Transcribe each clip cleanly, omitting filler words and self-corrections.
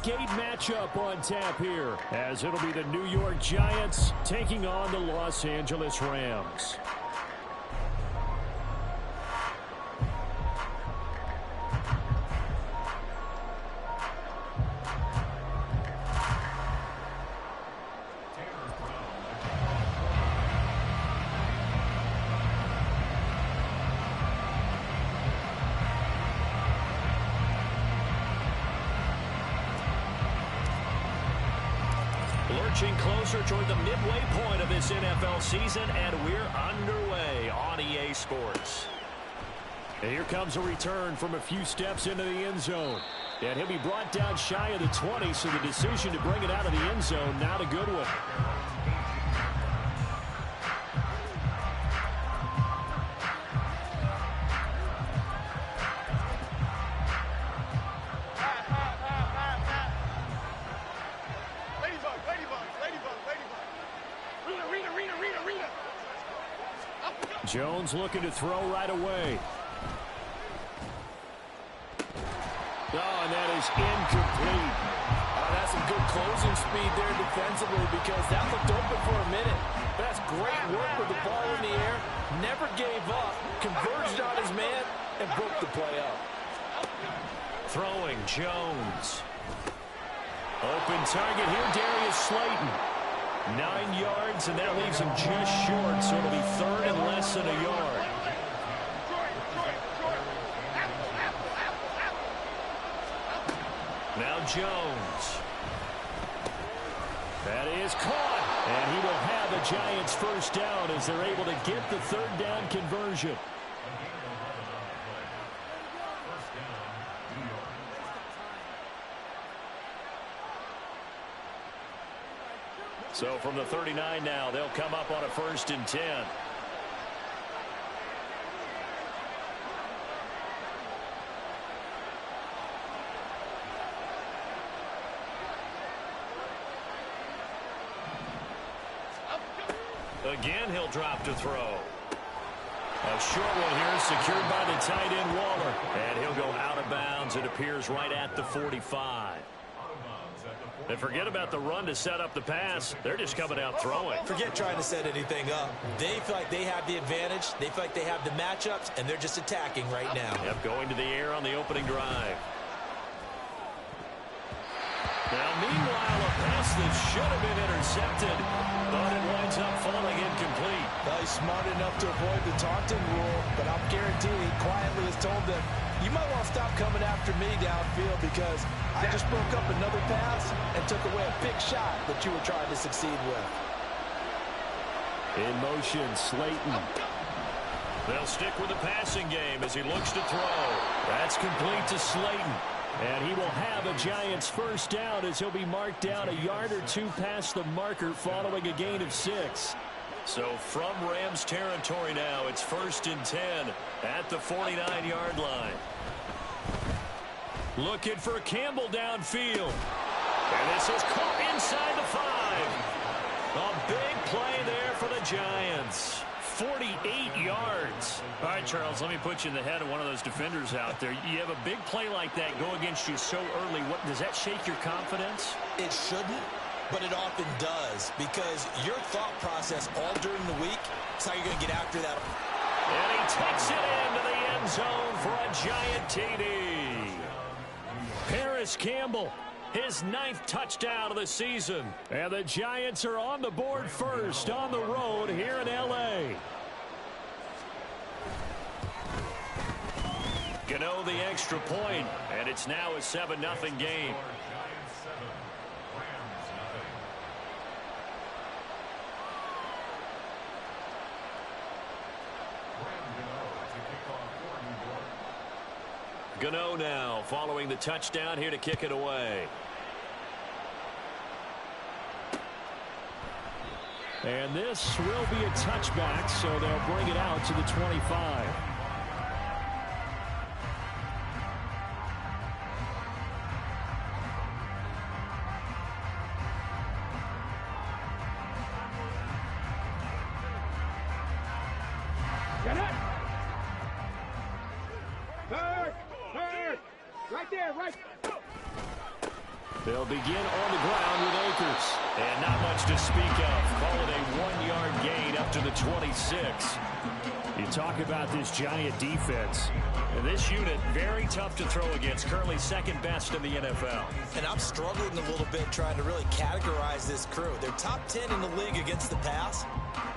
Week 8 matchup on tap here, as it'll be the New York Giants taking on the Los Angeles Rams. Lurching closer toward the midway point of this NFL season, and we're underway on EA Sports. And here comes a return from a few steps into the end zone. And he'll be brought down shy of the 20, so the decision to bring it out of the end zone, not a good one. Jones looking to throw right away. Oh, and that is incomplete. That's some good closing speed there defensively, because that looked open for a minute. That's great work with the ball in the air. Never gave up, converged on his man, and broke the play up. Throwing Jones. Open target here, Darius Slayton. 9 yards, and that leaves him just short, so it'll be third and less than a yard. Now Jones. That is caught, and he will have the Giants first down as they're able to get the third down conversion. So from the 39 now, they'll come up on a 1st and 10. Again, he'll drop to throw. A short one here, secured by the tight end Waller. And he'll go out of bounds. It appears right at the 45. And forget about the run to set up the pass. They're just coming out throwing. Forget trying to set anything up. They feel like they have the advantage. They feel like they have the matchups, and they're just attacking right now. Yep, going to the air on the opening drive. Now, meanwhile, a pass that should have been intercepted, but it winds up falling incomplete. Well, he's smart enough to avoid the taunting rule, but I'm guaranteeing he quietly has told them, you might want to stop coming after me downfield, because I just broke up another pass and took away a big shot that you were trying to succeed with. In motion, Slayton. They'll stick with the passing game as he looks to throw. That's complete to Slayton. And he will have a Giants first down as he'll be marked down a yard or two past the marker following a gain of 6. So from Rams territory now, it's 1st and 10 at the 49-yard line. Looking for Campbell downfield. And this is caught inside the 5. A big play there for the Giants. 48 yards. All right, Charles, let me put you in the head of one of those defenders out there. You have a big play like that go against you so early. What, does that shake your confidence? It shouldn't, but it often does, because your thought process all during the week is how you're going to get after that. And he takes it into the end zone for a Giant TD. Paris Campbell, his 9th touchdown of the season. And the Giants are on the board first on the road here in L.A. Gano the extra point, and it's now a 7-0 game. Gano now following the touchdown here to kick it away. And this will be a touchback, so they'll bring it out to the 25. Get it! Third! Right there, right. They'll begin on the ground with Akers. And not much to speak of. Call it a 1-yard gain up to the 26. You talk about this Giant defense. And this unit, very tough to throw against. Currently second best in the NFL. And I'm struggling a little bit trying to really categorize this crew. They're top 10 in the league against the pass,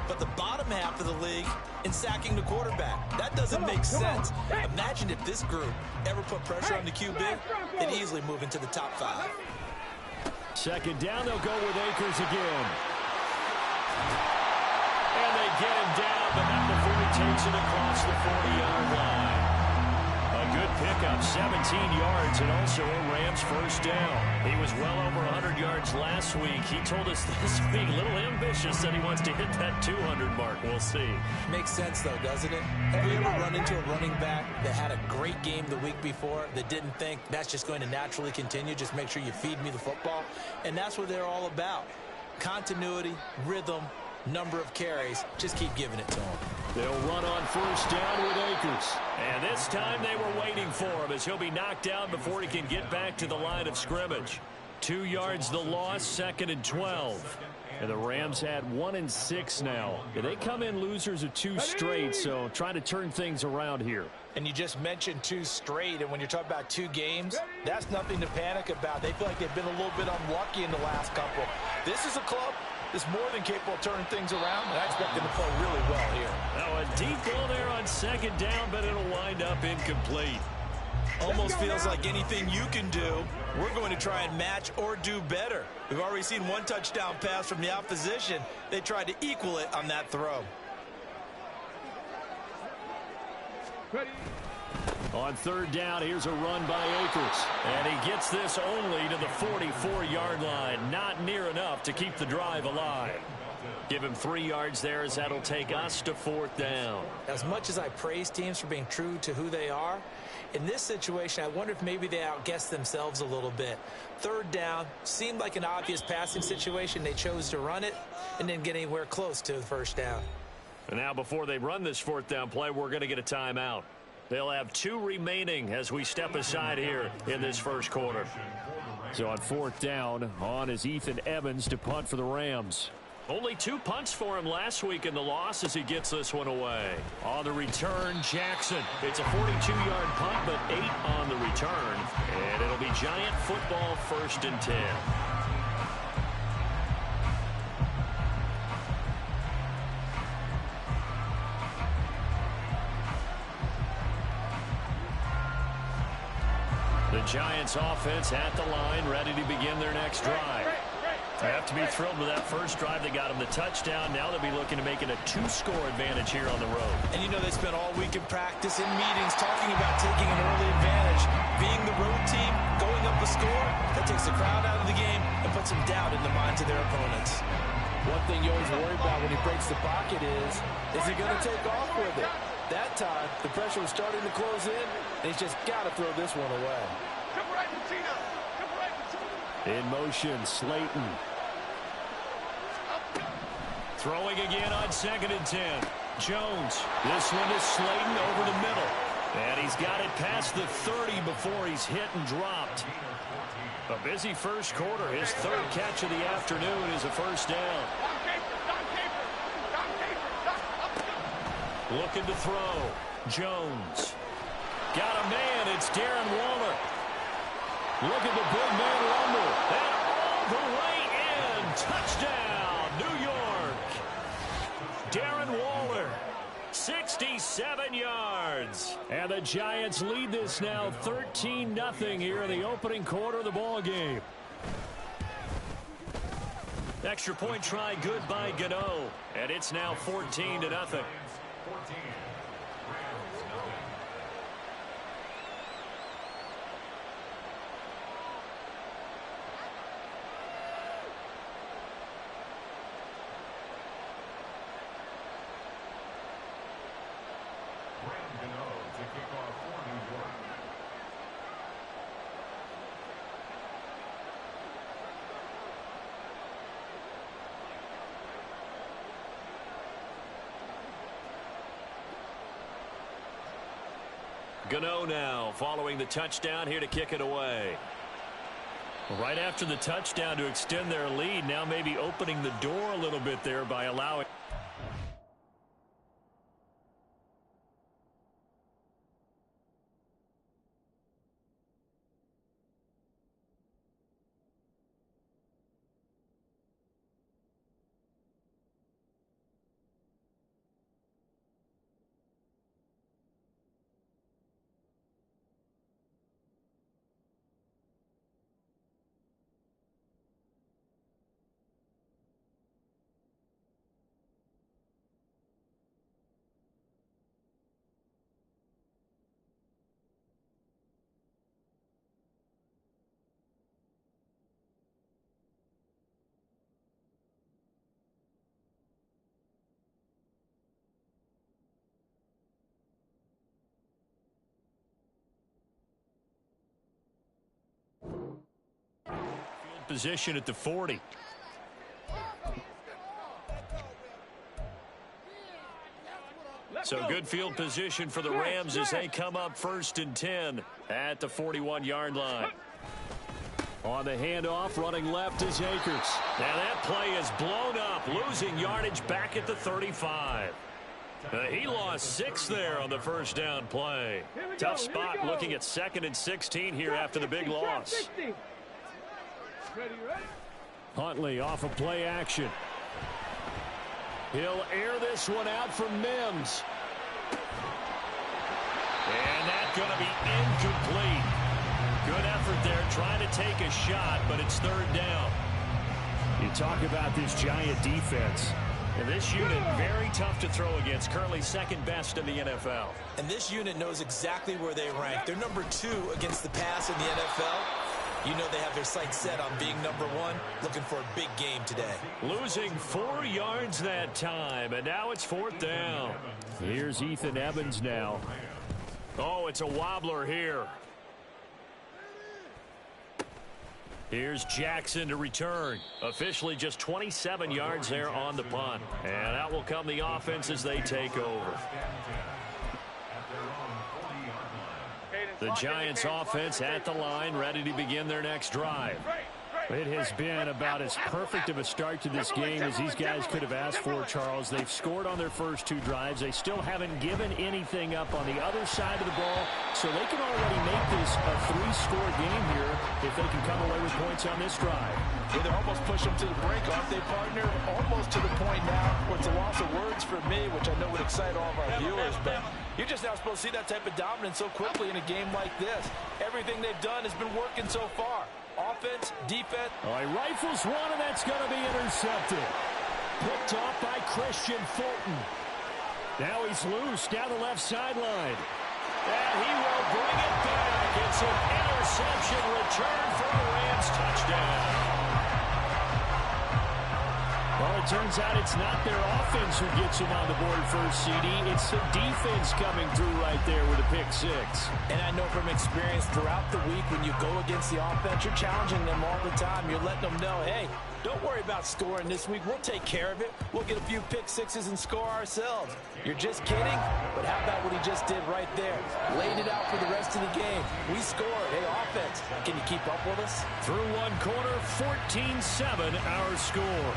but the bottom half of the league in sacking the quarterback. That doesn't make sense. Imagine if this group ever put pressure on the QB, they'd easily move into the top 5. Second down, they'll go with Akers again. And they get him down, but not before he takes it across the 40-yard line. A good pickup, 17 yards, and also a Rams first down. He was well over 100 yards last week. He told us this week, a little ambitious, that he wants to hit that 200 mark. We'll see. Makes sense, though, doesn't it? Have you ever run into a running back that had a great game the week before that didn't think that's just going to naturally continue? Just make sure you feed me the football. And that's what they're all about. Continuity, rhythm, number of carries. Just keep giving it to them. They'll run on first down with Akers. And this time they were waiting for him as he'll be knocked down before he can get back to the line of scrimmage. 2 yards the loss, 2nd and 12. And the Rams had 1-6 now. They come in losers of 2 straight, so trying to turn things around here. And you just mentioned 2 straight, and when you're talking about 2 games, that's nothing to panic about. They feel like they've been a little bit unlucky in the last couple. This is a club that's more than capable of turning things around, and I expect them to play really well here. Now a deep ball there on 2nd down, but it'll wind up incomplete. Almost feels like anything you can do, we're going to try and match or do better. We've already seen 1 touchdown pass from the opposition. They tried to equal it on that throw. Ready. On 3rd down, here's a run by Akers. And he gets this only to the 44-yard line. Not near enough to keep the drive alive. Give him 3 yards there as that'll take us to 4th down. As much as I praise teams for being true to who they are, in this situation, I wonder if maybe they outguessed themselves a little bit. 3rd down seemed like an obvious passing situation. They chose to run it and didn't get anywhere close to the 1st down. And now before they run this 4th down play, we're going to get a timeout. They'll have 2 remaining as we step aside here in this first quarter. So on 4th down, on is Ethan Evans to punt for the Rams. Only 2 punts for him last week in the loss as he gets this one away. On the return, Jackson. It's a 42-yard punt, but 8 on the return. And it'll be Giant football 1st and 10. The Giants offense at the line, ready to begin their next drive. They have to be thrilled with that first drive. They got him the touchdown. Now they'll be looking to make it a 2-score advantage here on the road. And you know they spent all week in practice, in meetings, talking about taking an early advantage. Being the road team, going up a score, that takes the crowd out of the game and puts some doubt in the minds of their opponents. One thing you always worry about when he breaks the pocket is he going to take off with it? That time, the pressure was starting to close in, and he's just got to throw this one away. In motion, Slayton. Throwing again on 2nd and 10. Jones. This one is Slayton over the middle. And he's got it past the 30 before he's hit and dropped. A busy first quarter. His 3rd catch of the afternoon is a first down. Looking to throw. Jones. Got a man. It's Darren Waller. Look at the big man rumble. And all the way in. Touchdown, New York. Darren Waller, 67 yards. And the Giants lead this now 13-0 here in the opening quarter of the ball game. Extra point try good by Gano. And it's now 14-0. Gano now following the touchdown here to kick it away. Right after the touchdown to extend their lead, now maybe opening the door a little bit there by allowing. Position at the 40. So good field position for the Rams as they come up 1st and 10 at the 41-yard line. On the handoff, running left is Akers. Now that play is blown up, losing yardage back at the 35. He lost 6 there on the first down play. Tough spot looking at 2nd and 16 here after the big loss. Huntley off of play action. He'll air this one out from Mims. And that's going to be incomplete. Good effort there trying to take a shot, but it's 3rd down. You talk about this Giant defense. And this unit, very tough to throw against, currently 2nd best in the NFL. And this unit knows exactly where they rank. They're number 2 against the pass in the NFL. You know they have their sights set on being number 1, looking for a big game today. Losing 4 yards that time, and now it's 4th down. Here's Ethan Evans now. Oh, it's a wobbler here. Here's Jackson to return. Officially just 27 yards there on the punt. And out will come the offense as they take over. The Giants offense at the line, ready to begin their next drive. It has been about as perfect of a start to this game as these guys could have asked for, Charles. They've scored on their first 2 drives. They still haven't given anything up on the other side of the ball, so they can already make this a 3-score game here if they can come away with points on this drive. Yeah, they're almost pushing them to the brink, aren't they, partner? Almost to the point now where it's a loss of words for me, which I know would excite all of our viewers, but you're just not supposed to see that type of dominance so quickly in a game like this. Everything they've done has been working so far. Offense, defense. Oh, he rifles one, and that's going to be intercepted. Picked off by Christian Fulton. Now he's loose down the left sideline. And he will bring it back. It's an interception return for a Rams touchdown. Well, it turns out it's not their offense who gets them on the board first, CD. It's the defense coming through right there with a pick-6. And I know from experience throughout the week when you go against the offense, you're challenging them all the time. You're letting them know, hey, don't worry about scoring this week. We'll take care of it. We'll get a few pick-6s and score ourselves. You're just kidding? But how about what he just did right there? Laid it out for the rest of the game. We scored. Hey, offense, can you keep up with us? Through one quarter, 14-7 our score.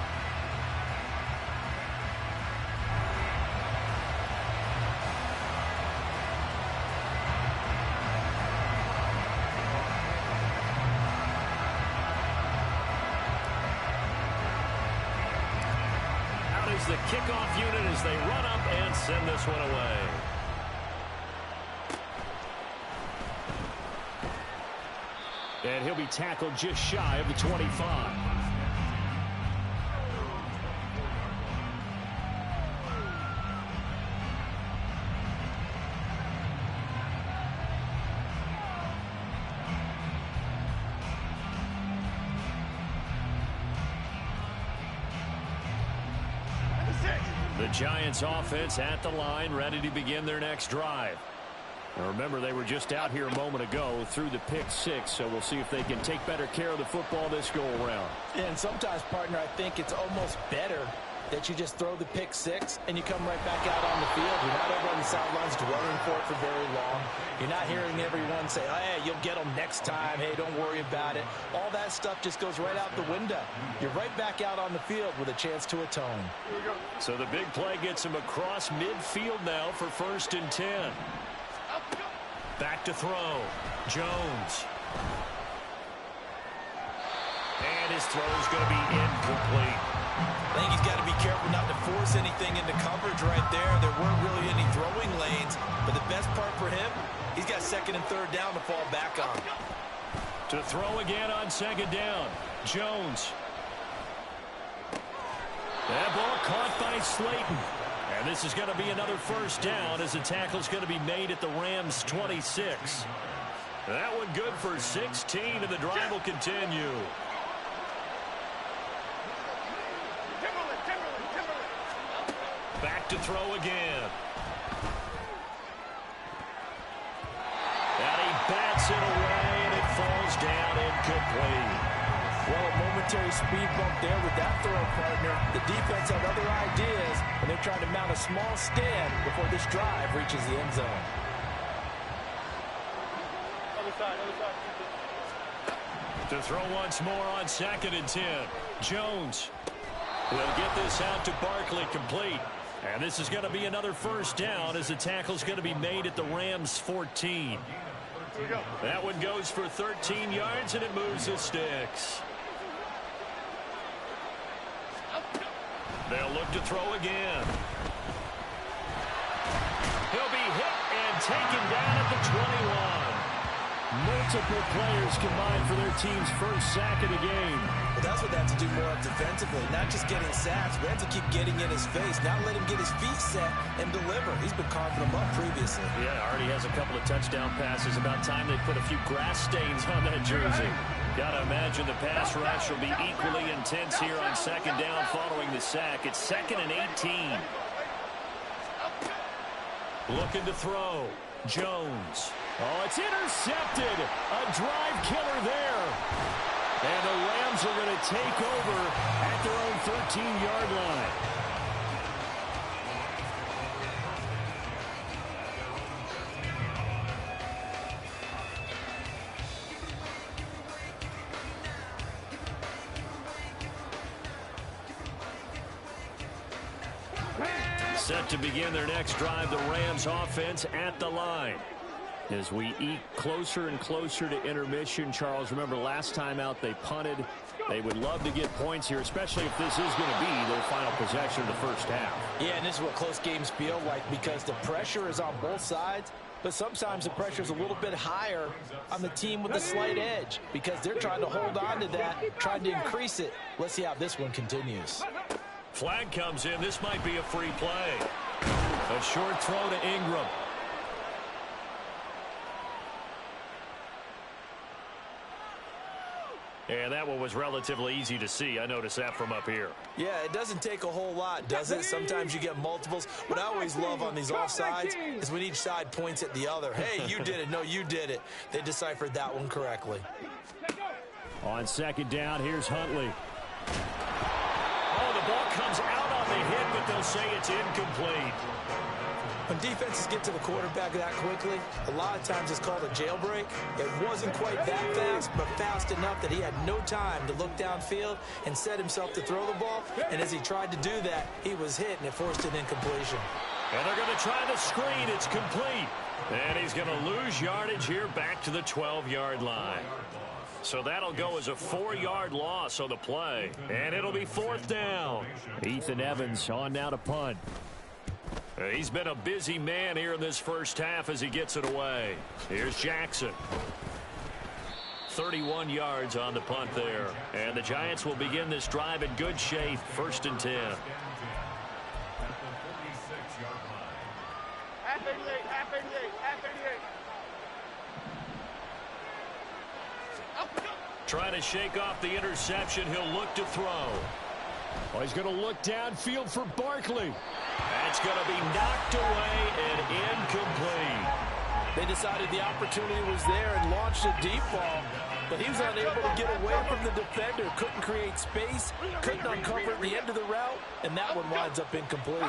The kickoff unit as they run up and send this one away. And he'll be tackled just shy of the 25. The Giants offense at the line, ready to begin their next drive. Now remember, they were just out here a moment ago through the pick-6, so we'll see if they can take better care of the football this go-around. And sometimes, partner, I think it's almost better that you just throw the pick six and you come right back out on the field. You're not over on the sidelines dwelling for it for very long. You're not hearing everyone say, hey, you'll get them next time. Hey, don't worry about it. All that stuff just goes right out the window. You're right back out on the field with a chance to atone. So the big play gets him across midfield now for 1st and 10. Back to throw. Jones. And his throw is going to be incomplete. I think he's got to be careful not to force anything into coverage right there. There weren't really any throwing lanes, but the best part for him, he's got 2nd and 3rd down to fall back on. To throw again on 2nd down. Jones. That ball caught by Slayton. And this is going to be another 1st down as the tackle is going to be made at the Rams' 26. That one good for 16, and the drive will continue. Back to throw again. And he bats it away, and it falls down incomplete. Well, a momentary speed bump there with that throw, partner. The defense had other ideas, and they're trying to mount a small stand before this drive reaches the end zone. To throw once more on 2nd and 10. Jones will get this out to Barkley, complete. And this is going to be another 1st down as the tackle is going to be made at the Rams' 14. That one goes for 13 yards, and it moves the sticks. They'll look to throw again. He'll be hit and taken down at the 21. Multiple players combined for their team's 1st sack of the game. Well, that's what they have to do more of defensively. Not just getting sacks, but have to keep getting in his face. Not let him get his feet set and deliver. He's been carving them up previously. Yeah, already has a couple of touchdown passes. About time they put a few grass stains on that jersey. Got to imagine the pass rush will be equally intense here on 2nd down following the sack. It's 2nd and 18. Looking to throw. Jones. Oh, it's intercepted. A drive killer there. And the Rams are going to take over at their own 13-yard line. Set to begin their next drive, the Rams offense at the line. As we eke closer and closer to intermission, Charles, remember last time out they punted. They would love to get points here, especially if this is going to be their final possession of the 1st half. Yeah, and this is what close games feel like because the pressure is on both sides, but sometimes the pressure is a little bit higher on the team with the slight edge because they're trying to hold on to that, trying to increase it. Let's see how this one continues. Flag comes in. This might be a free play. A short throw to Ingram. And that one was relatively easy to see. I noticed that from up here. Yeah, it doesn't take a whole lot, does it? Sometimes you get multiples. What I always love on these offsides is when each side points at the other. Hey, you did it. No, you did it. They deciphered that one correctly. On 2nd down, here's Huntley. Oh, the ball comes out on the hit, but they'll say it's incomplete. When defenses get to the quarterback that quickly, a lot of times it's called a jailbreak. It wasn't quite that fast, but fast enough that he had no time to look downfield and set himself to throw the ball. And as he tried to do that, he was hit, and it forced an incompletion. And they're going to try the screen. It's complete. And he's going to lose yardage here back to the 12-yard line. So that'll go as a 4-yard loss on the play. And it'll be 4th down. Ethan Evans on now to punt. He's been a busy man here in this 1st half as he gets it away. Here's Jackson. 31 yards on the punt there. And the Giants will begin this drive in good shape. 1st and 10. Trying to shake off the interception. He'll look to throw. Oh, he's going to look downfield for Barkley. That's going to be knocked away and incomplete. They decided the opportunity was there and launched a deep ball. but he was unable to get away from the defender. Couldn't create space, couldn't uncover at the end of the route, and that one winds up incomplete.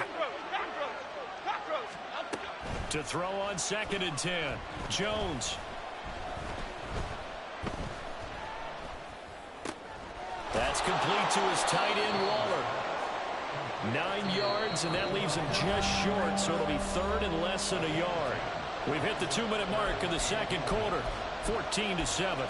To throw on 2nd and 10, Jones. That's complete to his tight end, Waller. 9 yards, and that leaves him just short, so it'll be 3rd and less than a yard. We've hit the 2-minute mark in the second quarter, 14-7.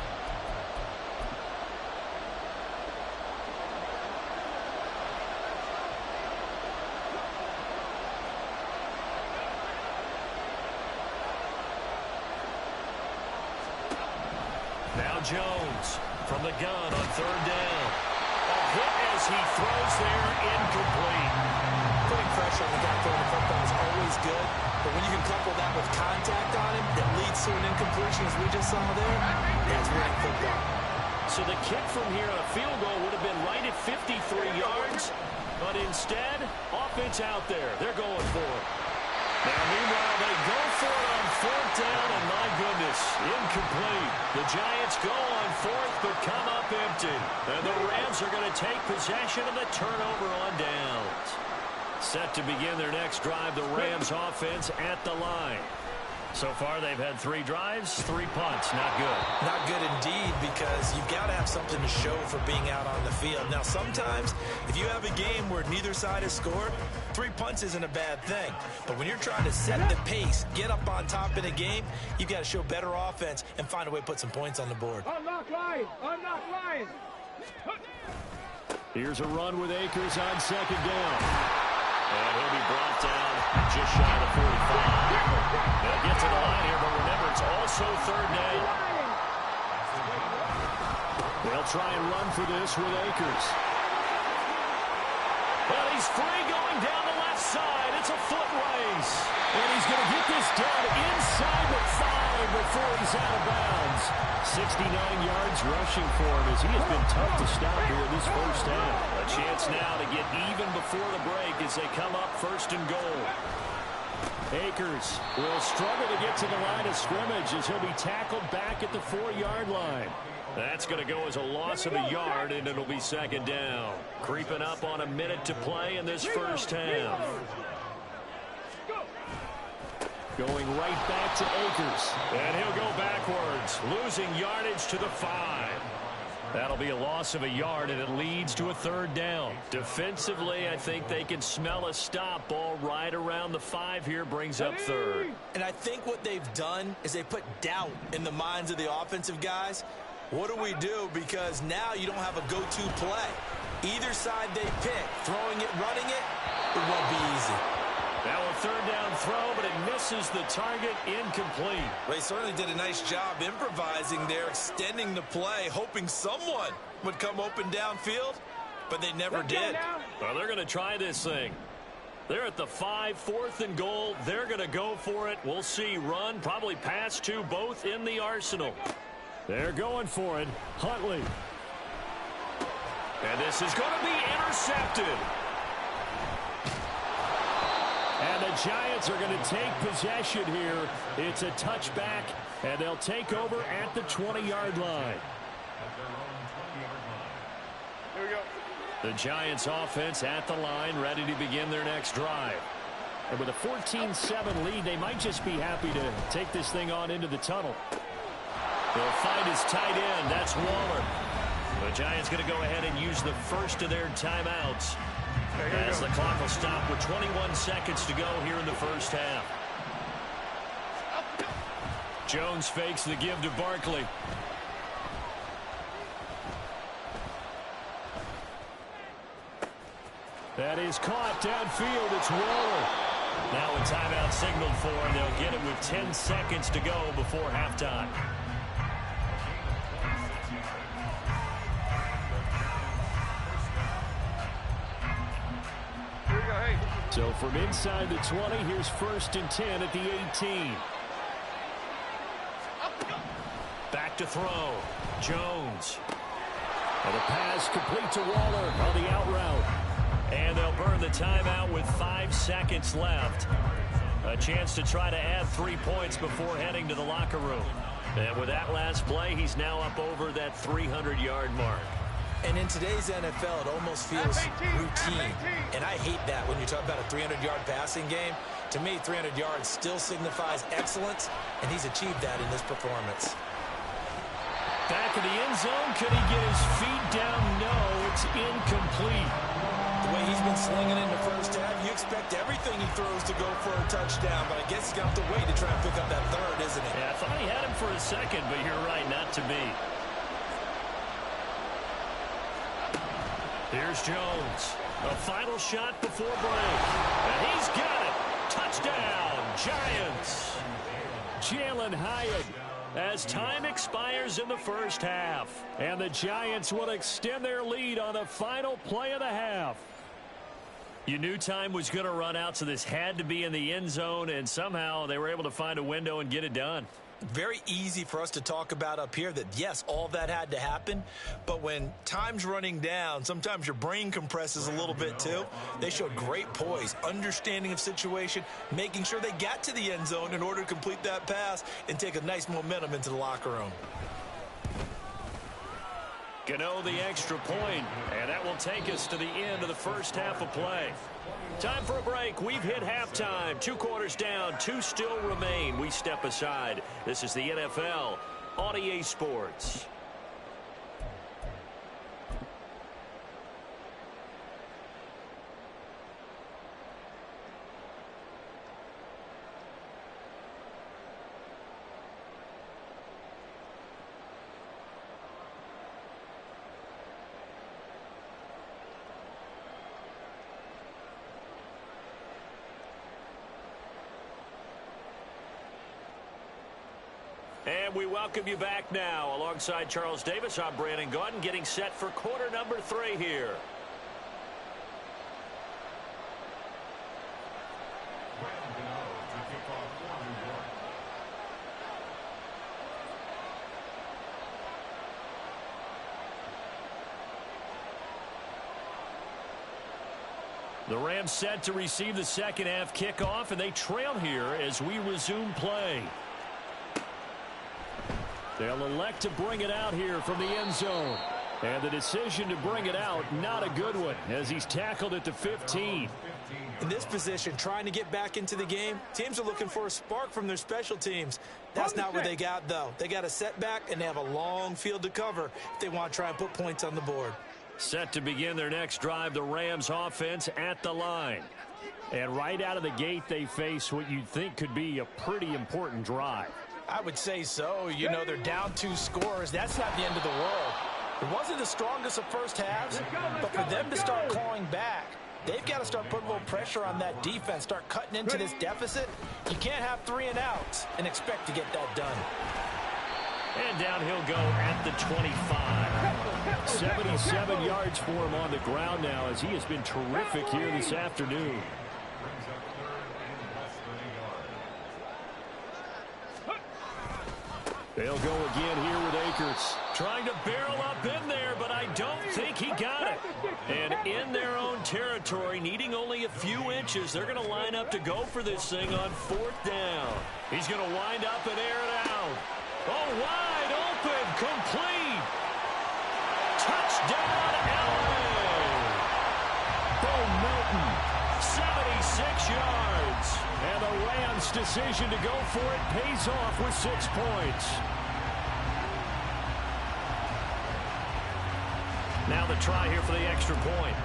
Now Jones from the gun on 3rd down. A hit as he throws there, incomplete. Putting pressure on the guy throwing the football is always good, but when you can couple that with contact on him that leads to an incompletion, as we just saw there, that's winning football. So the kick from here on a field goal would have been right at 53 yards, but instead, offense out there. They're going for it. Now, meanwhile, they go for it on 4th down, and my goodness, incomplete. The Giants go on 4th, but come up empty. And the Rams are going to take possession of the turnover on downs. Set to begin their next drive, the Rams offense at the line. So far, they've had 3 drives, 3 punts. Not good. Not good indeed, because you've got to have something to show for being out on the field. Now, sometimes, if you have a game where neither side has scored, 3 punts isn't a bad thing. But when you're trying to set the pace, get up on top in a game, you've got to show better offense and find a way to put some points on the board. Unlock line! Unlock line! Here's a run with Akers on 2nd down. And he'll be brought down just shy of 45. They'll get to the line here, but remember, it's also 3rd down. They'll try and run for this with Akers. Well, he's free going down the left side. It's a foot race. And he's going to get this done inside the 5 before he's out of bounds. 69 yards rushing for him as he has been tough to stop here in this first half. A chance now to get even before the break as they come up 1st and goal. Akers will struggle to get to the line of scrimmage as he'll be tackled back at the 4-yard line. That's going to go as a loss of a yard, and it'll be 2nd down. Creeping up on a minute to play in this first half. Going right back to Akers. And he'll go backwards, losing yardage to the 5. That'll be a loss of a yard, and it leads to a 3rd down. Defensively, I think they can smell a stop. Ball right around the 5 here brings up 3rd. And I think what they've done is they put doubt in the minds of the offensive guys. What do we do? Because now you don't have a go-to play. Either side they pick, throwing it, running it, it won't be easy. Now a 3rd down throw, but it misses the target, incomplete. Well, they certainly did a nice job improvising there, extending the play, hoping someone would come open downfield, but they never did. Well, they're going to try this thing. They're at the 5, 4th and goal. They're going to go for it. We'll see. Run, probably pass to both in the arsenal. They're going for it. Huntley. And this is going to be intercepted. And the Giants are going to take possession here. It's a touchback, and they'll take over at the 20-yard line. Here we go. The Giants offense at the line, ready to begin their next drive. And with a 14-7 lead, they might just be happy to take this thing on into the tunnel. They'll find his tight end. That's Waller. The Giants going to go ahead and use the first of their timeouts as the clock will stop with 21 seconds to go here in the first half. Jones fakes the give to Barkley. That is caught downfield. It's Waller. Now a timeout signaled for, and they'll get it with 10 seconds to go before halftime. So from inside the 20, here's 1st and 10 at the 18. Back to throw. Jones. And the pass complete to Waller on the out route. And they'll burn the timeout with 5 seconds left. A chance to try to add 3 points before heading to the locker room. And with that last play, he's now up over that 300-yard mark. And in today's NFL, it almost feels routine. And I hate that when you talk about a 300-yard passing game. To me, 300 yards still signifies excellence, and he's achieved that in this performance. Back in the end zone, could he get his feet down? No, it's incomplete. The way he's been slinging in the first half, you expect everything he throws to go for a touchdown, but I guess he's going to have to wait to try and pick up that third, isn't he? Yeah, I thought he had him for a second, but you're right, not to be. Here's Jones. A final shot before break. And he's got it. Touchdown, Giants. Jalen Hyatt as time expires in the first half. And the Giants will extend their lead on the final play of the half. You knew time was going to run out, so this had to be in the end zone, and somehow they were able to find a window and get it done. Very easy for us to talk about up here that, yes, all that had to happen, but when time's running down, sometimes your brain compresses a little bit too. They showed great poise, understanding of situation, making sure they got to the end zone in order to complete that pass and take a nice momentum into the locker room. Gano the extra point, and that will take us to the end of the first half of play. Time for a break. We've hit halftime. 2 quarters down, 2 still remain. We step aside. This is the NFL on EA Sports. And we welcome you back now. Alongside Charles Davis, I'm Brandon Gaudin, getting set for quarter number 3 here. The Rams set to receive the second half kickoff, and they trail here as we resume play. They'll elect to bring it out here from the end zone. And the decision to bring it out, not a good one, as he's tackled at the 15. In this position, trying to get back into the game, teams are looking for a spark from their special teams. That's not what they got, though. They got a setback, and they have a long field to cover if they want to try and put points on the board. Set to begin their next drive, the Rams offense at the line. And right out of the gate, they face what you'd think could be a pretty important drive. I would say so. You know, they're down 2 scores. That's not the end of the world. It wasn't the strongest of first halves, but for them to start clawing back, they've got to start putting a little pressure on that defense, start cutting into this deficit. You can't have 3 and outs and expect to get that done. And down he'll go at the 25. 77 yards for him on the ground now, as he has been terrific here this afternoon. They'll go again here with Akers. Trying to barrel up in there, but I don't think he got it. And in their own territory, needing only a few inches, they're going to line up to go for this thing on 4th down. He's going to wind up and air it out. Oh, wide open, complete. Touchdown, LA. Bo Melton, 76 yards. And the Rams' decision to go for it pays off with 6 points. Now the try here for the extra point.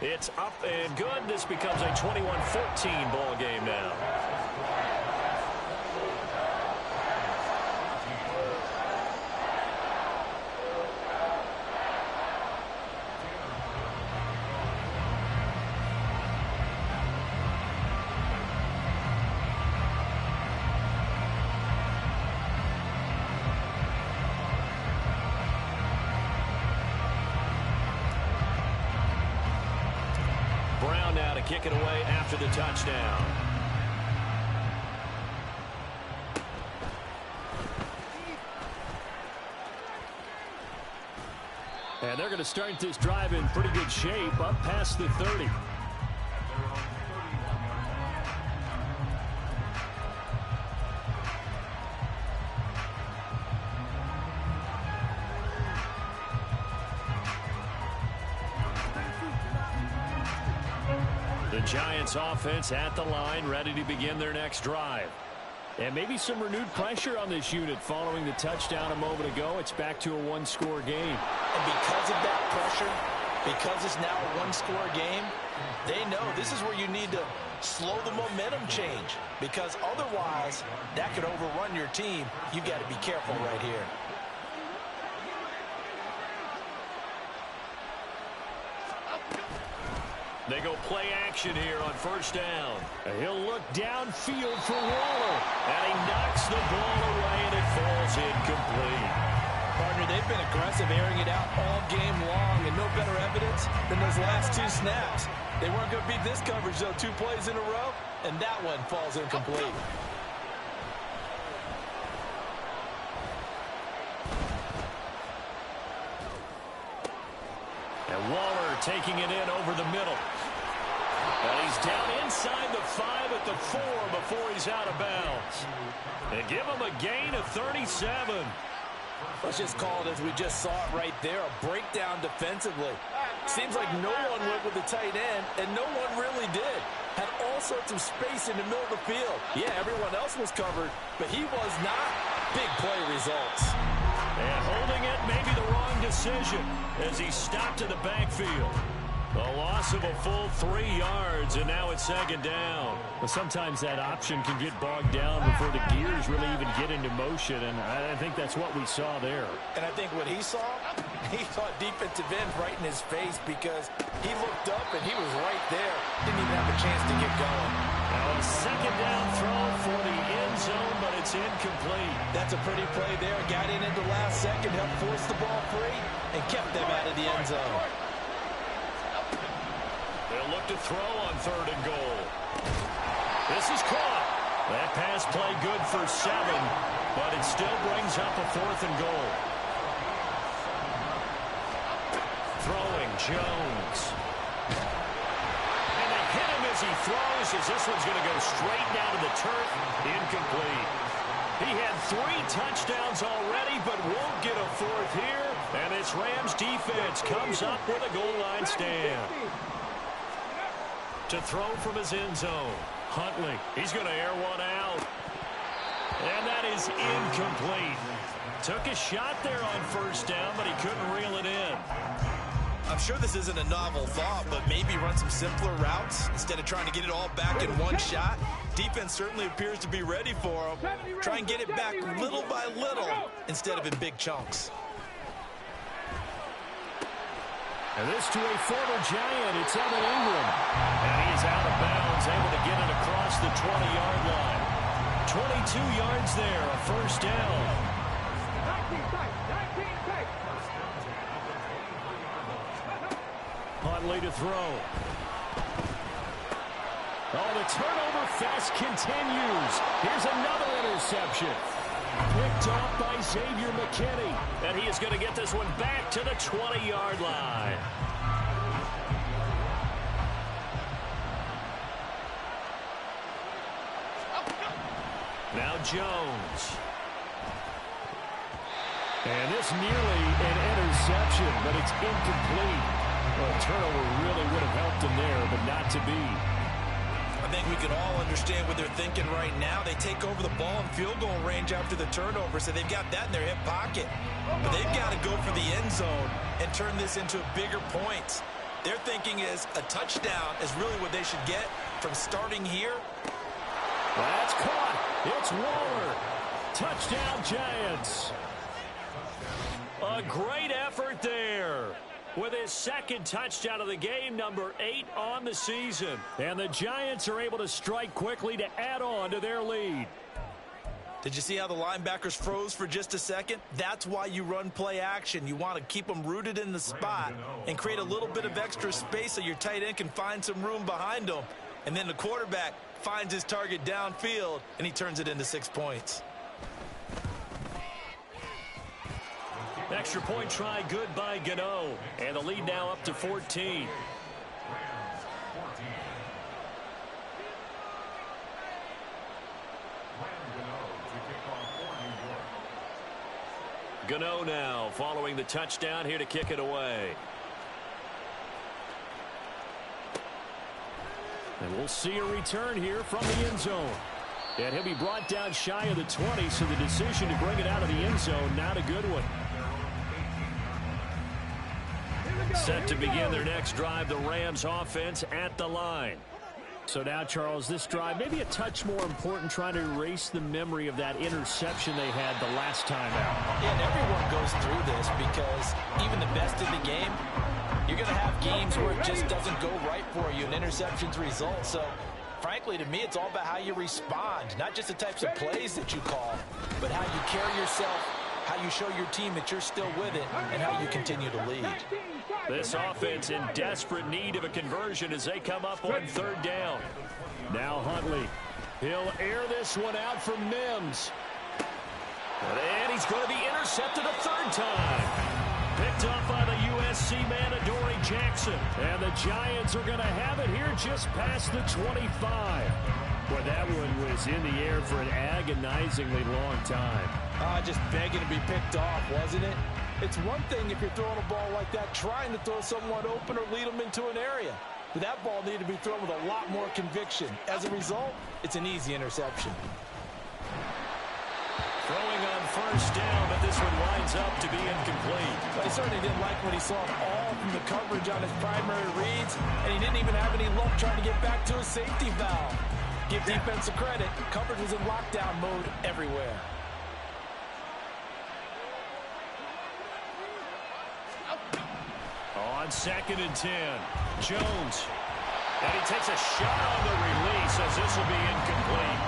It's up and good. This becomes a 21-14 ball game now. Now to kick it away after the touchdown. And they're going to start this drive in pretty good shape, up past the 30. The Giants offense at the line, ready to begin their next drive. And maybe some renewed pressure on this unit following the touchdown a moment ago. It's back to a one-score game. And because of that pressure, because it's now a one-score game, they know this is where you need to slow the momentum change, because otherwise that could overrun your team. You got to be careful right here. They go play action here on first down. He'll look downfield for Waller. And he knocks the ball away, and it falls incomplete. Partner, they've been aggressive, airing it out all game long, and no better evidence than those last two snaps. They weren't going to beat this coverage, though, 2 plays in a row, and that one falls incomplete. And Waller taking it in over the middle. And he's down inside the 5 at the 4 before he's out of bounds. And give him a gain of 37. Let's just call it as we just saw it right there, a breakdown defensively. Seems like no one went with the tight end, and no one really did. Had all sorts of space in the middle of the field. Yeah, everyone else was covered, but he was not. Big play results. And holding it may be the wrong decision as he stopped in the backfield. A loss of a full 3 yards, and now it's second down. But sometimes that option can get bogged down before the gears really even get into motion, and I think that's what we saw there. And I think what he saw defensive end right in his face, because he looked up and he was right there. Didn't even have a chance to get going. Now a second down throw for the end zone, but it's incomplete. That's a pretty play there. Got in at the last second, helped force the ball free, and kept them out of the end zone. They'll look to throw on 3rd and goal. This is caught. That pass play good for 7, but it still brings up a 4th and goal. Throwing Jones. And they hit him as he throws, as this one's going to go straight down to the turf. Incomplete. He had 3 touchdowns already, but won't get a 4th here. And this Rams defense comes up with a goal line stand. To throw from his end zone. Huntley, he's going to air one out. And that is incomplete. Took a shot there on first down, but he couldn't reel it in. I'm sure this isn't a novel thought, but maybe run some simpler routes instead of trying to get it all back in one shot. Defense certainly appears to be ready for him. Try and get it back little by little instead of in big chunks. And this to a former Giant, it's Evan Ingram. And he is out of bounds, able to get it across the 20-yard line. 22 yards there, a first down. Huntley to throw. Oh, the turnover fest continues. Here's another interception. Picked off by Xavier McKinney. And he is going to get this one back to the 20-yard line. Now Jones. And this nearly an interception, but it's incomplete. Well, a turnover really would have helped him there, but not to be. I think we can all understand what they're thinking right now. They take over the ball in field goal range after the turnover, so they've got that in their hip pocket. But they've got to go for the end zone and turn this into bigger points. Their thinking is a touchdown is really what they should get from starting here. That's caught. It's Waller. Touchdown, Giants. A great effort there. With his second touchdown of the game, number 8 on the season. And the Giants are able to strike quickly to add on to their lead. Did you see how the linebackers froze for just a second? That's why you run play action. You want to keep them rooted in the spot and create a little bit of extra space so your tight end can find some room behind them. And then the quarterback finds his target downfield, and he turns it into 6 points. Extra point try good by Gano. And the lead now up to 14. Gano now following the touchdown here to kick it away. And we'll see a return here from the end zone. And he'll be brought down shy of the 20, so the decision to bring it out of the end zone, not a good one. Set to begin their next drive, the Rams offense at the line. So now, Charles, this drive maybe a touch more important, trying to erase the memory of that interception they had the last time out. Yeah, and everyone goes through this because even the best in the game, you're going to have games where it just doesn't go right for you, and interceptions result. So, frankly, to me, it's all about how you respond, not just the types of plays that you call, but how you carry yourself, how you show your team that you're still with it, and how you continue to lead. This offense in desperate need of a conversion as they come up on third down. Now Huntley. He'll air this one out from Mims. And he's going to be intercepted a third time. Picked up by the USC man, Adoree Jackson. And the Giants are going to have it here just past the 25. Boy, that one was in the air for an agonizingly long time. Just begging to be picked off, wasn't it? It's one thing if you're throwing a ball like that, trying to throw someone open or lead them into an area. But that ball needed to be thrown with a lot more conviction. As a result, it's an easy interception. Throwing on first down, but this one winds up to be incomplete. But he certainly didn't like when he saw it all from the coverage on his primary reads, and he didn't even have any luck trying to get back to his safety valve. Give defense a credit. Coverage was in lockdown mode everywhere. On 2nd and 10, Jones. And he takes a shot on the release as this will be incomplete.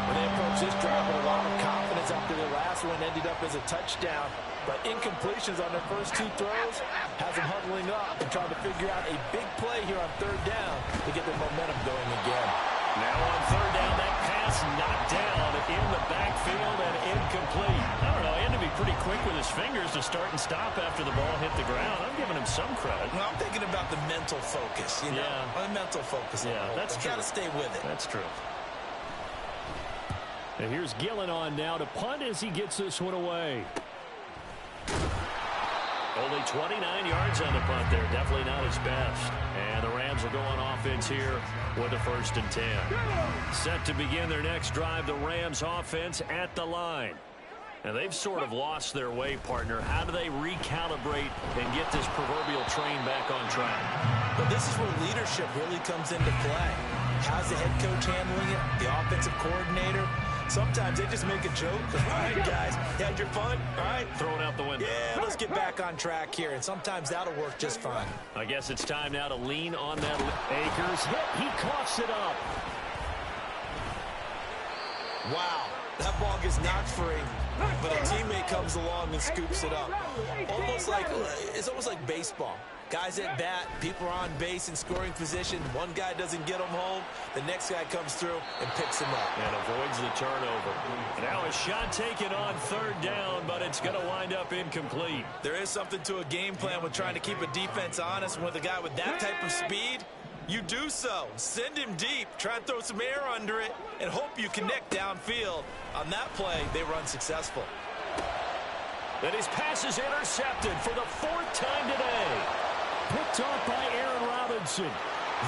When they approach this drive with a lot of confidence after their last one ended up as a touchdown. But incompletions on their first two throws has them huddling up and trying to figure out a big play here on third down to get their momentum going again. Now on third down, that pass knocked down in the backfield and incomplete. I don't know, he had to be pretty quick with his fingers to start and stop after the ball hit the ground. I'm giving him some credit. Well, I'm thinking about the mental focus, you know? Yeah. The mental focus. Yeah, that's true. Got to stay with it. That's true. And here's Gillen on now to punt as he gets this one away. Only 29 yards on the punt there. Definitely not his best. And the Rams will go on offense here with a 1st and 10. Set to begin their next drive, the Rams offense at the line. And they've sort of lost their way, partner. How do they recalibrate and get this proverbial train back on track? But this is where leadership really comes into play. How's the head coach handling it? The offensive coordinator? Sometimes they just make a joke. All right, guys, you had your fun? All right. Throw it out the window. Yeah, let's get back on track here. And sometimes that'll work just fine. I guess it's time now to lean on that. Akers hit. He coughs it up. Wow. That ball gets knocked free, but a teammate comes along and scoops it up. It's almost like baseball. Guys at bat, people are on base in scoring position. One guy doesn't get them home. The next guy comes through and picks him up. And avoids the turnover. Now a shot taken on third down, but it's going to wind up incomplete. There is something to a game plan with trying to keep a defense honest. With a guy with that type of speed, you do so. Send him deep. Try and throw some air under it and hope you connect downfield. On that play, they were unsuccessful. And his pass is intercepted for the 4th time today. Picked off by Aaron Robinson.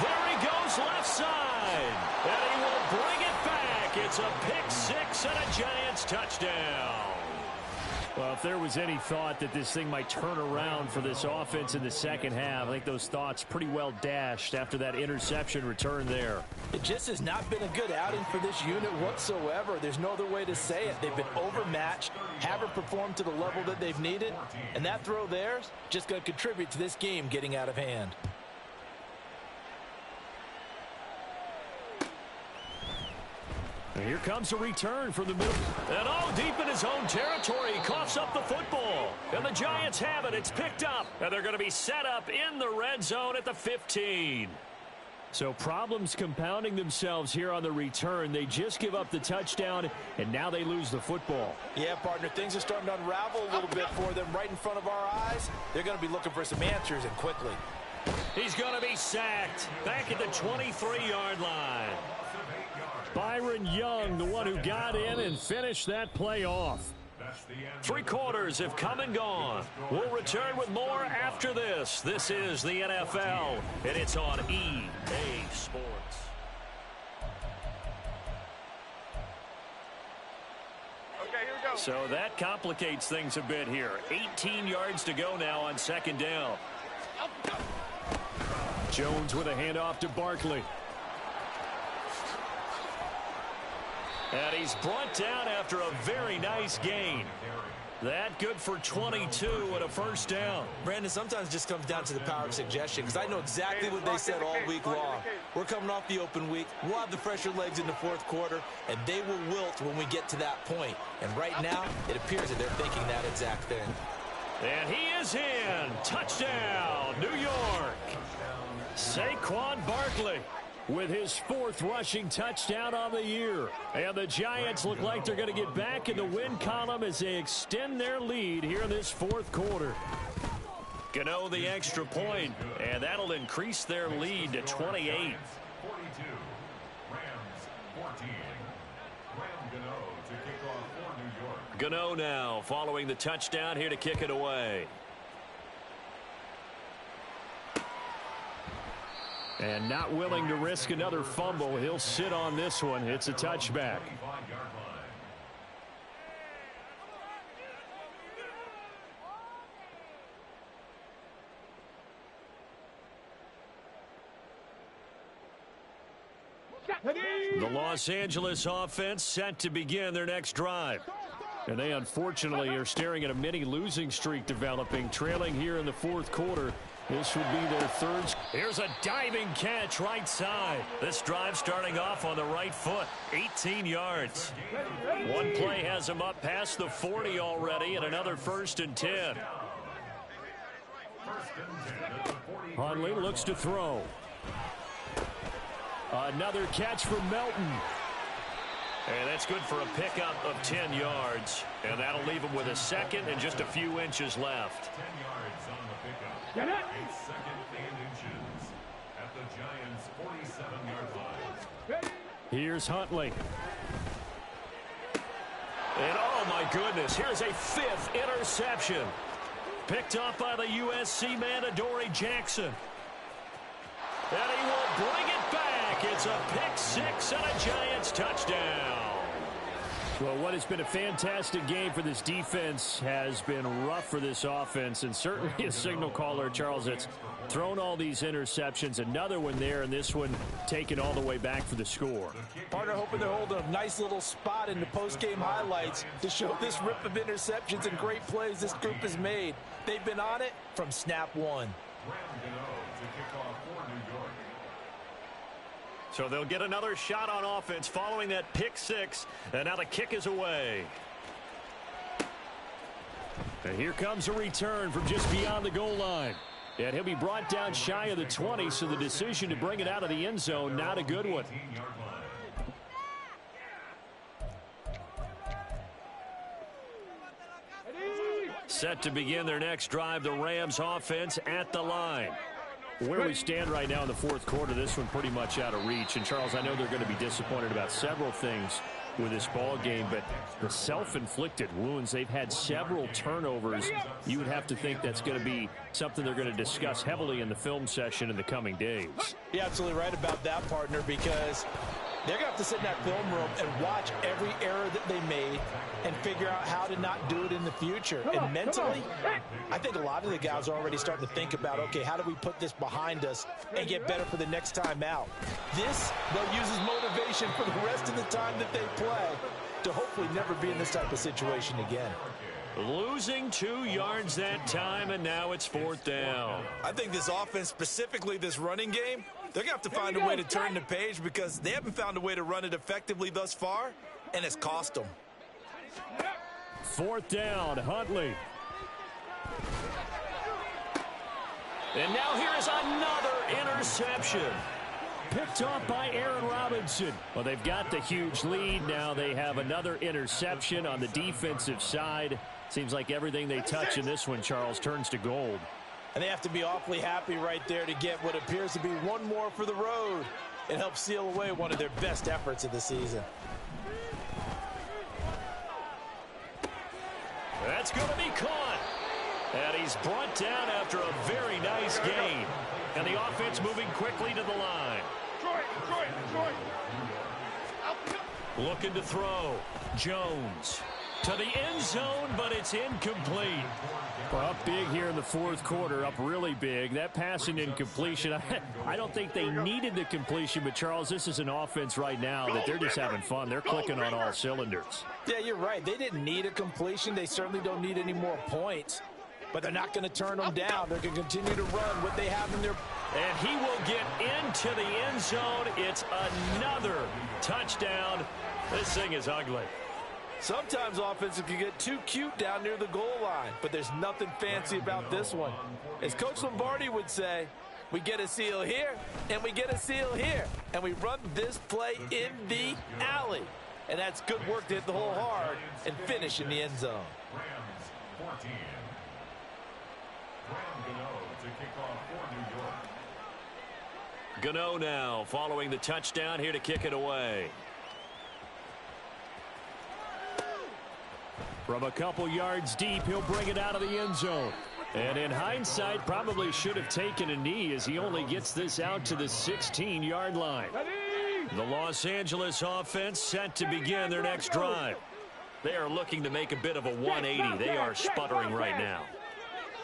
There he goes left side. And he will bring it back. It's a pick 6 and a Giants touchdown. Well, if there was any thought that this thing might turn around for this offense in the second half, I think those thoughts pretty well dashed after that interception return there. It just has not been a good outing for this unit whatsoever. There's no other way to say it. They've been overmatched, haven't performed to the level that they've needed, and that throw there is just going to contribute to this game getting out of hand. And here comes a return from the middle. And deep in his own territory, he coughs up the football. And the Giants have it. It's picked up. And they're going to be set up in the red zone at the 15. So problems compounding themselves here on the return. They just give up the touchdown, and now they lose the football. Yeah, partner, things are starting to unravel a little bit for them right in front of our eyes. They're going to be looking for some answers, and quickly. He's going to be sacked back at the 23-yard line. Byron Young, the one who got in and finished that play off. 3 quarters have come and gone. We'll return with more after this. This is the NFL, and it's on EA Sports. So that complicates things a bit here. 18 yards to go now on second down. Jones with a handoff to Barkley. And he's brought down after a very nice gain. That good for 22 and a first down. Brandon, sometimes it just comes down to the power of suggestion, because I know exactly what they said all week long. We're coming off the open week. We'll have the fresher legs in the fourth quarter, and they will wilt when we get to that point. And right now, it appears that they're thinking that exact thing. And he is in. Touchdown, New York. Saquon Barkley with his fourth rushing touchdown on the year. And the Giants look like they're going to get back in the win column as they extend their lead here in this fourth quarter. Gano the extra point, and that'll increase their lead to 28. 42. Rams 14. Graham Gano to kick off for New York. Gano now following the touchdown here to kick it away. And not willing to risk another fumble. He'll sit on this one. It's a touchback. The Los Angeles offense set to begin their next drive. And they unfortunately are staring at a mini losing streak developing, trailing here in the fourth quarter. This would be their third. Here's a diving catch right side. This drive starting off on the right foot. 18 yards. One play has him up past the 40 already, and another 1st and 10. Huntley looks to throw. Another catch for Melton. And that's good for a pickup of 10 yards. And that'll leave him with a second and just a few inches left. 10 yards on the pickup. A second and inches at the Giants' 47-yard line. Here's Huntley. And oh my goodness, here's a 5th interception. Picked up by the USC man, Adoree Jackson. And he will bring it back. It's a pick 6 and a Giants touchdown. Well, what has been a fantastic game for this defense has been rough for this offense, and certainly a signal caller, Charles, that's thrown all these interceptions. Another one there, and this one taken all the way back for the score. Partner hoping they're holding a nice little spot in the post-game highlights to show this rip of interceptions and great plays this group has made. They've been on it from snap one. So they'll get another shot on offense following that pick 6, and now the kick is away. And here comes a return from just beyond the goal line. And he'll be brought down shy of the 20, so the decision to bring it out of the end zone, not a good one. Set to begin their next drive, the Rams offense at the line. Where we stand right now in the fourth quarter, this one pretty much out of reach. And, Charles, I know they're going to be disappointed about several things with this ball game, but the self-inflicted wounds, they've had several turnovers. You would have to think that's going to be something they're going to discuss heavily in the film session in the coming days. You're absolutely right about that, partner, because they're going to have to sit in that film room and watch every error that they made and figure out how to not do it in the future. And mentally, I think a lot of the guys are already starting to think about, okay, how do we put this behind us and get better for the next time out? This, they'll use as motivation for the rest of the time that they play to hopefully never be in this type of situation again. Losing 2 yards that time, and now it's 4th down. I think this offense, specifically this running game, they're going to have to find a way to turn the page because they haven't found a way to run it effectively thus far, and it's cost them. 4th down, Huntley. And now here is another interception. Picked off by Aaron Robinson. Well, they've got the huge lead. Now they have another interception on the defensive side. Seems like everything they touch in this one, Charles, turns to gold. And they have to be awfully happy right there to get what appears to be one more for the road and help seal away one of their best efforts of the season. That's going to be caught. And he's brought down after a very nice gain. And the offense moving quickly to the line. Looking to throw. Jones. To the end zone, but it's incomplete. Well, up big here in the fourth quarter, up really big. That passing incompletion, I don't think they needed the completion, but, Charles, this is an offense right now that they're just having fun. They're clicking on all cylinders. Yeah, you're right. They didn't need a completion. They certainly don't need any more points, but they're not going to turn them down. They're going to continue to run what they have in their... And he will get into the end zone. It's another touchdown. This thing is ugly. Sometimes offenses can get too cute down near the goal line, but there's nothing fancy about this one. As Coach Lombardi would say, we get a seal here, and we get a seal here, and we run this play in the alley. And that's good work to hit the hole hard and finish in the end zone. Rams 14. Graham Gano to kick off for New York. Gano now following the touchdown here to kick it away. From a couple yards deep, he'll bring it out of the end zone. And in hindsight, probably should have taken a knee as he only gets this out to the 16-yard line. The Los Angeles offense set to begin their next drive. They are looking to make a bit of a 180. They are sputtering right now.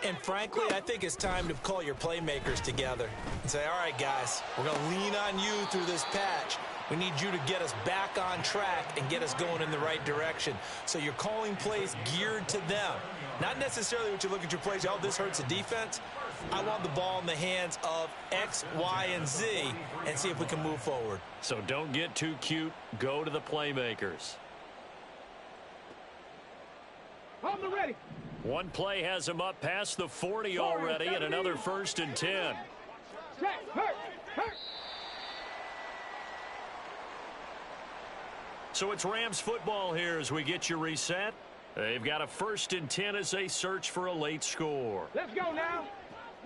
And frankly, I think it's time to call your playmakers together and say, all right, guys, we're going to lean on you through this patch. We need you to get us back on track and get us going in the right direction. So you're calling plays geared to them. Not necessarily what you look at your plays, oh, this hurts the defense. I want the ball in the hands of X, Y, and Z and see if we can move forward. So don't get too cute. Go to the playmakers. On the ready. One play has him up past the 40 already, and another 1st and 10. Check. Hurt. So it's Rams football here as we get you reset. They've got a 1st and 10 as they search for a late score. Let's go now.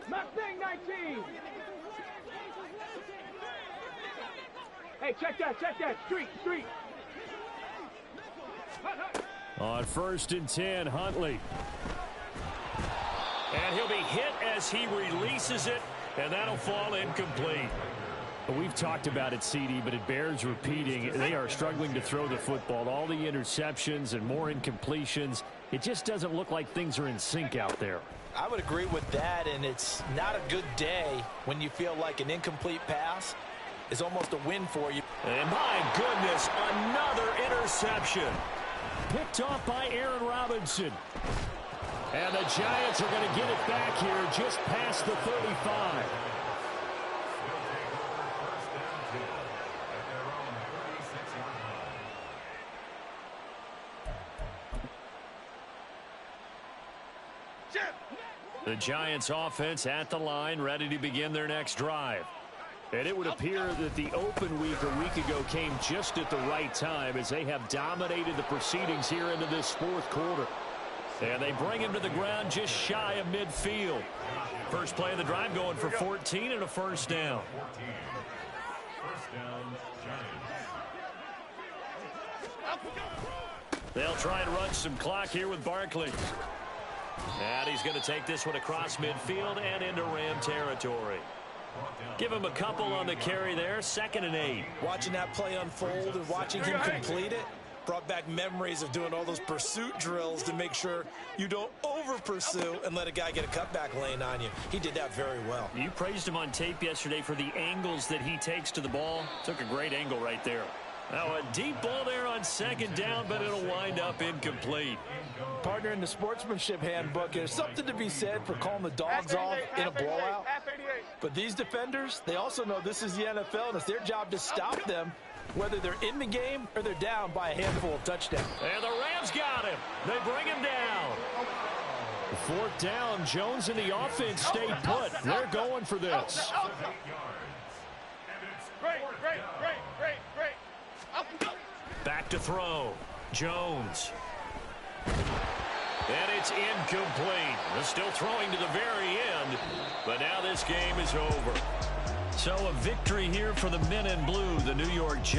Mustang 19. Hey, check that. Street. On 1st and 10, Huntley. And he'll be hit as he releases it, and that'll fall incomplete. We've talked about it, CD, but it bears repeating. They are struggling to throw the football. All the interceptions and more incompletions. It just doesn't look like things are in sync out there. I would agree with that, and it's not a good day when you feel like an incomplete pass is almost a win for you. And my goodness, another interception. Picked off by Aaron Robinson. And the Giants are going to get it back here just past the 35. The Giants offense at the line, ready to begin their next drive. And it would appear that the open week a week ago came just at the right time as they have dominated the proceedings here into this fourth quarter. And they bring him to the ground just shy of midfield. First play of the drive going for 14 and a 1st down. First down, Giants. They'll try and run some clock here with Barkley. And he's going to take this one across midfield and into Ram territory. Give him a couple on the carry there, 2nd and 8. Watching that play unfold and watching him complete it brought back memories of doing all those pursuit drills to make sure you don't over-pursue and let a guy get a cutback lane on you. He did that very well. You praised him on tape yesterday for the angles that he takes to the ball. Took a great angle right there. Now a deep ball there on 2nd down, but it'll wind up incomplete. Partner, in the sportsmanship handbook, there's something to be said for calling the dogs off in a blowout. But these defenders, they also know this is the NFL, and it's their job to stop them, whether they're in the game or they're down by a handful of touchdowns. And the Rams got him. They bring him down. 4th down, Jones and the offense stay put. They're going for this. Great. Back to throw. Jones. And it's incomplete. They're still throwing to the very end, but now this game is over. So a victory here for the men in blue, the New York Giants.